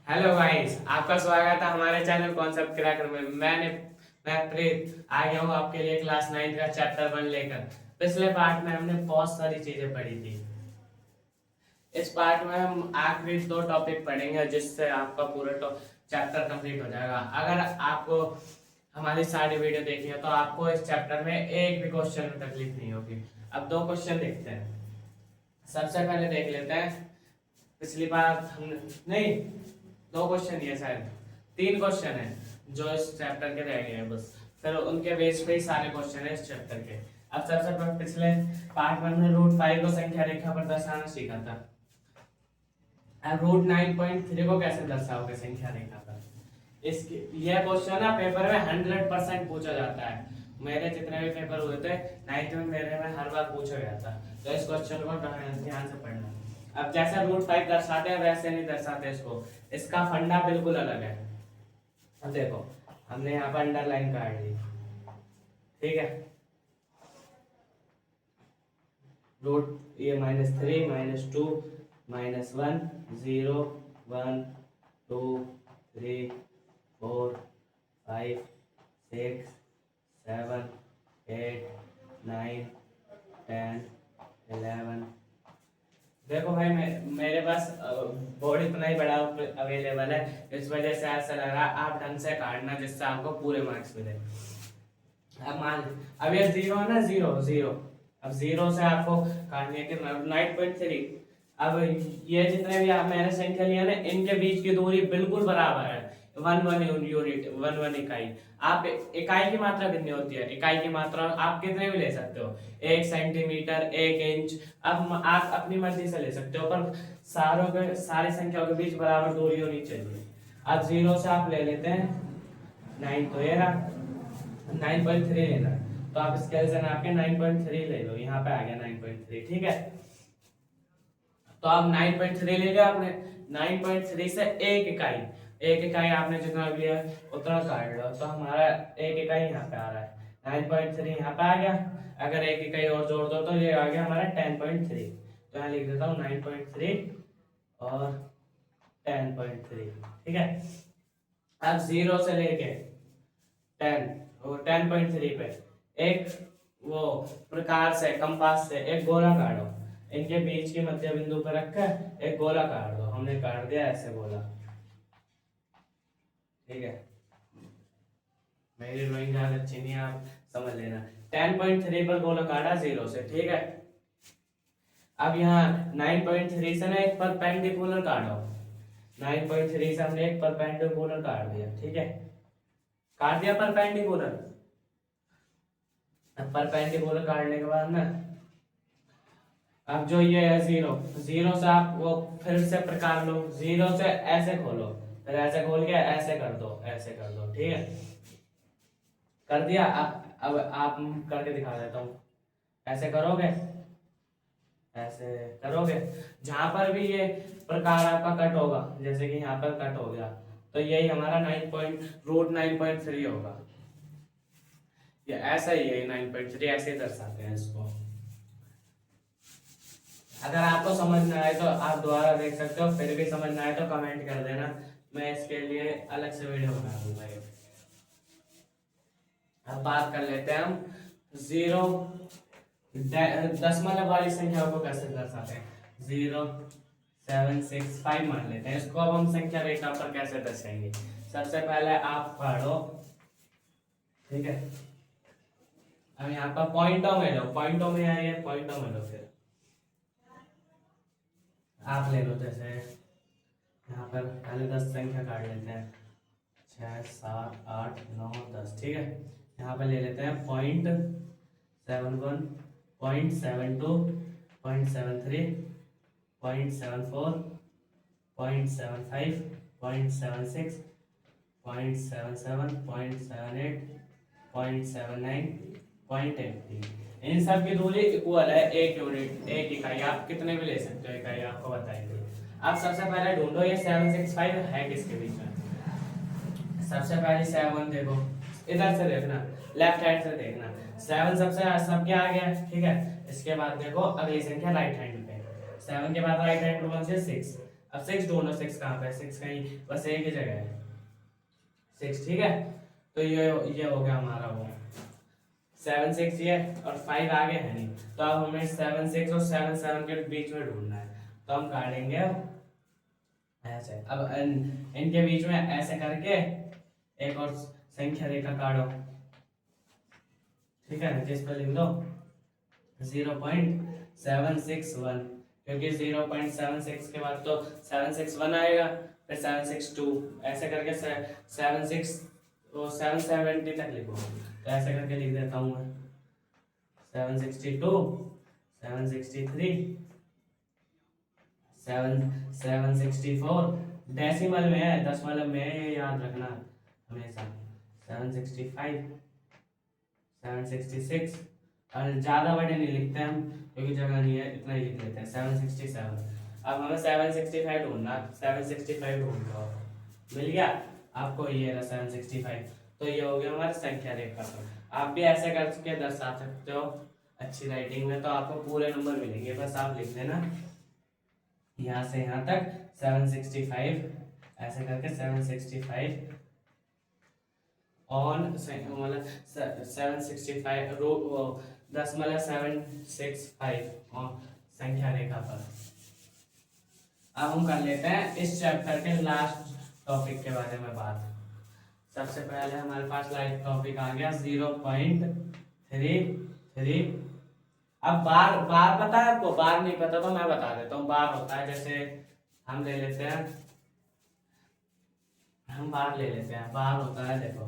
Hello guys, आपका स्वागत है हमारे चैनल कॉन्सेप्ट क्रैकर में। मैं प्रीत आ गया हूँ आपके लिए क्लास 9 का चैप्टर 1 लेकर। पिछले पार्ट में हमने बहुत सारी चीजें पढ़ी थी। इस पार्ट में हम आखिरी 2 टॉपिक पढ़ेंगे जिससे आपका पूरा चैप्टर कंप्लीट हो जाएगा। अगर आपको हमारी सारी वीडियो देखी है तो आपको इस चैप्टर में एक भी क्वेश्चन में तकलीफ नहीं होगी। अब 2 क्वेश्चन देखते हैं। सबसे पहले देख लेते हैं। पिछली बार हमने नहीं, 2 क्वेश्चन ही है, शायद 3 क्वेश्चन है जो इस चैप्टर के रह गए हैं बस। फिर उनके बेस पे ही सारे क्वेश्चन है इस चैप्टर के। अब सबसे पहले पिछले पार्ट में हमने रूट 5 को संख्या रेखा पर दर्शाना सीखा था। अब रूट 9.3 को कैसे दर्शाओगे संख्या रेखा पर? इसके यह क्वेश्चन ना पेपर में 100% पूछा जाता है। मेरे जितने भी पेपर हुए थे 9th में, मेरे में हर बार पूछा गया था। तो इस क्वेश्चन को ध्यान से पढ़ना। अब जैसा रूट 5 दर्शाते हैं वैसे नहीं दर्शाते इसको। इसका फंडा बिल्कुल अलग है। अब देखो, हमने यहाँ पर अंडरलाइन काट दी, ठीक है। रूट ये -3 -2 -1 0 1 2 3 4 5 6 7 8 9 10 11। देखो भाई, मेरे पास बोर्ड इतना ही बड़ा अवेलेबल है, इस वजह से ऐसा लग रहा है। आप ढंग से काटना जिससे आपको पूरे मार्क्स मिले। अब ये 0 है ना, 0 0। अब 0 से आपको काटनी है कि 9.3। अब ये जितने भी आप मैंने संख्या लिया ना, इनके बीच की दूरी बिल्कुल बराबर है। 1 यूनिट, 1 इकाई। आप इकाई की मात्रा कितनी होती है? इकाई की मात्रा आप कितने भी ले सकते हो, 1 सेंटीमीटर, 1 इंच। अब आप अपनी मर्जी से ले सकते हो, पर सारी संख्याओं के बीच बराबर दूरी होनी चाहिए। अब 0 से आप ले लेते हैं 9, तो ये रहा 9.3 लेना। तो आप स्केल से नाप के 9.3 ले लो, यहाँ पे आ गया 9.3, ठीक है। तो आप 9.3 ले लिया आपने। 9.3 से एक इकाई आपने जितना लिया उतना काट लो, तो हमारा एक इकाई यहाँ पे आ रहा है। 9.3 यहाँ पे आ गया। अगर एक इकाई और जोड़ दो तो ये आ गया हमारा 10.3। तो यहाँ लिख देता हूँ 9.3 और 10.3, ठीक है। अब 0 से लेके 10 और 10.3 पे एक वो प्रकार से कंपास से एक गोला काटो। इनके बीच के मध्य बिंदु पर रखकर एक गोला काट दो। हमने काट दिया ऐसे गोला, ठीक है। मेरी ड्राइंग ज्यादा अच्छी नहीं है, आप समझ लेना। 10.3 पर गोला काटा 0 से, ठीक है। अब यहाँ 9.3 से ना एक परपेंडिकुलर काटो। 9.3 से हमने एक परपेंडिकुलर काट दिया, ठीक है। काट दिया परपेंडिकुलर। अब परपेंडिकुलर काटने के बाद ना, अब जो ये है 0, 0 से आप वो फिर से प्रकार लो। 0 से ऐसे खोलो, फिर ऐसे खोल के ऐसे कर दो, ऐसे कर दो, ठीक है। कर दिया। अब आप करके दिखा देता हूँ। ऐसे करोगे, ऐसे करोगे, जहां पर भी ये प्रकार आपका कट होगा, जैसे कि यहाँ पर कट हो गया, तो यही हमारा रूट 9.3 होगा। ये ऐसा ही है, 9.3 ऐसे ही दर्शाते हैं इसको। अगर आपको समझ में आए तो आप दोबारा देख सकते हो, फिर भी समझ में आए तो कमेंट कर देना, मैं इसके लिए अलग से वीडियो बना दूंगा। अब बात कर लेते हैं हम 0 दशमलव वाली संख्याओं को कैसे दर्शाते हैं। 0 7 6 5 मान लेते हैं इसको। अब हम संख्या रेखा पर कैसे दर्शाएंगे? सबसे पहले आप पढ़ो, ठीक है। अब यहाँ पर पॉइंटों में लो, पॉइंटों में आइए, पॉइंटों में लो। फिर आप ले लो, जैसे यहाँ पर पहले 10 संख्या काट लेते हैं, 6 7 8 9 10, ठीक है। यहाँ पर ले लेते हैं 0.71, 0.72, 0.73, 0.74, 0.75, 0.76, 0.77, 0.78, 0.79, 0.80। इन सब की दूरी इक्वल है 1 यूनिट, 1 इकाई। आप कितने भी ले सकते हो इकाई, आपको बताएंगे। आप सबसे पहले ढूंढो ये 765 है किसके बीच में। सबसे पहले 7 देखो, इधर से देखना, लेफ्ट हैंड से देखना। 7 सबके आ गया, ठीक है। इसके बाद देखो अगली संख्या राइट हैंड पे, 7 के बाद राइट हैंड कौन से 6। अब 6 ढूंढो, 6 कहाँ पे है, 6 कहीं बस एक ही जगह है 6, ठीक है। तो ये हो गया हमारा वो 7 6 ये, और 5 आगे है नहीं, तो अब हमें 7 6 और 7 7 के बीच में ढूंढना है। तो हम काटेंगे ऐसे, अब इनके बीच में ऐसे करके एक और संख्या रेखा काटो, ठीक है, जिस पर लिख दो 0.761, क्योंकि 0.76 के बाद तो 761 आएगा, फिर 762, ऐसे करके 76 और 770 तक लिखो। तो ऐसे करके लिख देता हूँ मैं 762, 763, 764, डेसिमल में है, दशमलव में है, ये याद रखना हमेशा। 765, 766, और ज़्यादा बड़े नहीं लिखते हम क्योंकि जगह नहीं है, इतना ही लिख लेते हैं 767। अब हमें 765 ढूंढना, 765 ढूंढ लो, मिल गया आपको, ये रहा 765। तो ये हो गया हमारा संख्या रेखा पर। आप भी ऐसे करके दर्शा सकते हो अच्छी राइटिंग में, तो आपको पूरे नंबर मिलेंगे। बस आप लिख लेना यहाँ से यहाँ तक 765, ऐसे करके 765 ऑन मतलब 765 रो 10.765 और संख्या रेखा पर। अब हम कर लेते हैं इस चैप्टर के लास्ट टॉपिक के बारे में बात। सबसे पहले हमारे पास लास्ट टॉपिक आ गया 0.33। अब बार बार पता है आपको, बार नहीं पता तो मैं बता देता हूँ। बार होता है, जैसे हम ले लेते हैं, हम बार ले लेते हैं, बार होता है देखो,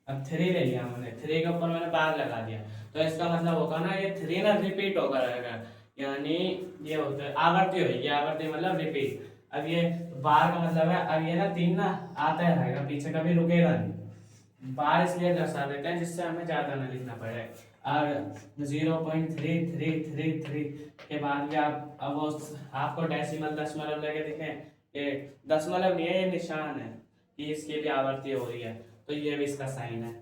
अब 3 ले लिया मैंने, 3 के ऊपर मैंने बार लगा दिया, तो इसका मतलब होगा ना ये 3 ना रिपीट होगा रहेगा, यानी ये होता है आवर्ती होगी, आवर्ती मतलब रिपीट। अब ये बार का मतलब है, अब ये ना 3 ना आता है रहेगा पीछे, कभी रुकेगा नहीं। बार इसलिए दर्शा देते हैं जिससे हमें ज्यादा ना लिखना पड़े। और 0.3333 के बाद भी आप अब वो आपको डेसिमल दशमलव लगे दिखे, ये दशमलव नहीं है, ये निशान है कि इसकी भी आवर्ती हो रही है, तो ये भी इसका साइन है।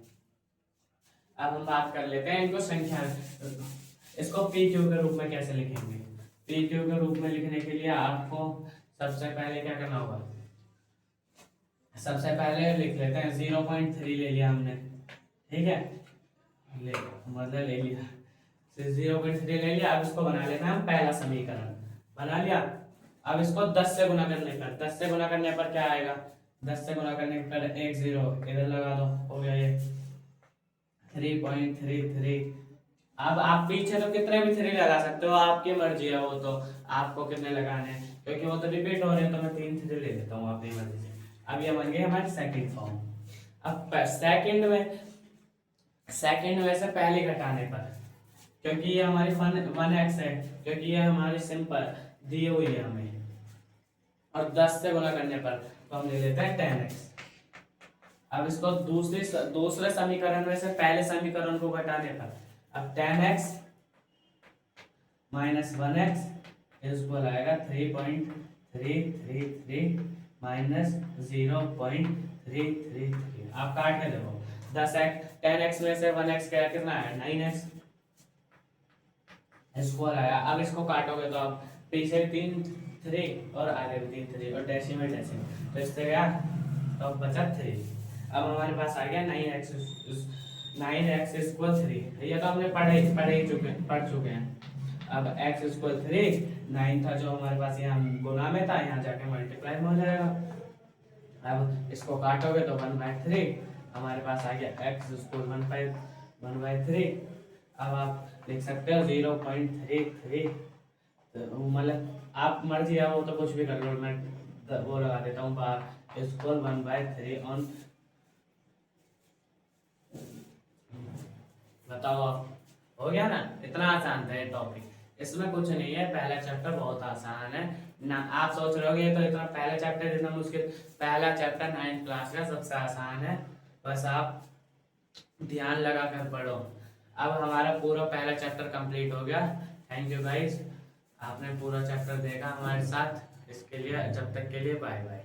अब हम बात कर लेते हैं इनको संख्या, इसको पी क्यू के रूप में कैसे लिखेंगे। पी क्यू के रूप में लिखने के लिए आपको सबसे पहले क्या करना होगा, सबसे पहले लिख लेते हैं 0.3 ले लिया हमने, ठीक है, मतलब ले लिया 0.3 ले लिया। अब इसको बना लेना हम पहला समीकरण, बना लिया। अब इसको 10 से गुना करने पर, 10 से गुना करने पर क्या आएगा, 10 से गुना करने पर 1 0 इधर लगा दो, हो गया ये 3.33। अब आप पीछे तो कितने भी 3 लगा सकते हो, आपकी मर्जी है, वो तो आपको कितने लगाने हैं, क्योंकि वो तो रिपीट हो रहे हैं, तो मैं 3 3 ले लेता हूँ अपनी मर्जी से। अब ये बन गए हमारे सेकंड फॉर्म। अब सेकंड में से पहले घटाने पर, क्योंकि ये हमारी 1x है, क्योंकि ये हमारी सिंपल दी हुई है हमें, और 10 से गुना करने पर तो हम ले लेते हैं 10x। अब इसको दूसरे समीकरण में से पहले समीकरण को घटाने पर, अब 10x माइनस 1x इसको आएगा 3.333 माइनस 0.333। आप काट के देखो, 10x में से 1x क्या कितना है, 9x स्क्वायर आया। अब इसको काटोगे तो आप पीछे 3 3 और आगे भी 3 3 और डेसिमल, तो इससे क्या, तो बचा 3। अब हमारे पास आ गया 9x इक्वल 3। ये तो हमने पढ़ चुके हैं। अब x इक्वल 3, 9 था जो हमारे पास यहाँ गुना में था, यहाँ जाके मल्टीप्लाई में हो जाएगा। अब इसको काटोगे तो 1/3 हमारे पास आ गया, x इक्वल 1/3। अब आप लिख सकते हो 0.33, तो मतलब आप मर्जी है, वो तो कुछ भी कर लो, मैं वो लगा देता हूँ बार इक्वल 1/3 ऑन। बताओ आप, हो गया ना, इतना आसान था ये टॉपिक, इसमें कुछ नहीं है, पहला चैप्टर बहुत आसान है ना। आप सोच रहे होगे तो इतना पहला चैप्टर इतना मुश्किल, पहला चैप्टर 9th क्लास का सबसे आसान है, बस आप ध्यान लगा कर पढ़ो। अब हमारा पूरा पहला चैप्टर कंप्लीट हो गया। थैंक यू गाइस, आपने पूरा चैप्टर देखा हमारे साथ, इसके लिए जब तक के लिए बाय बाय।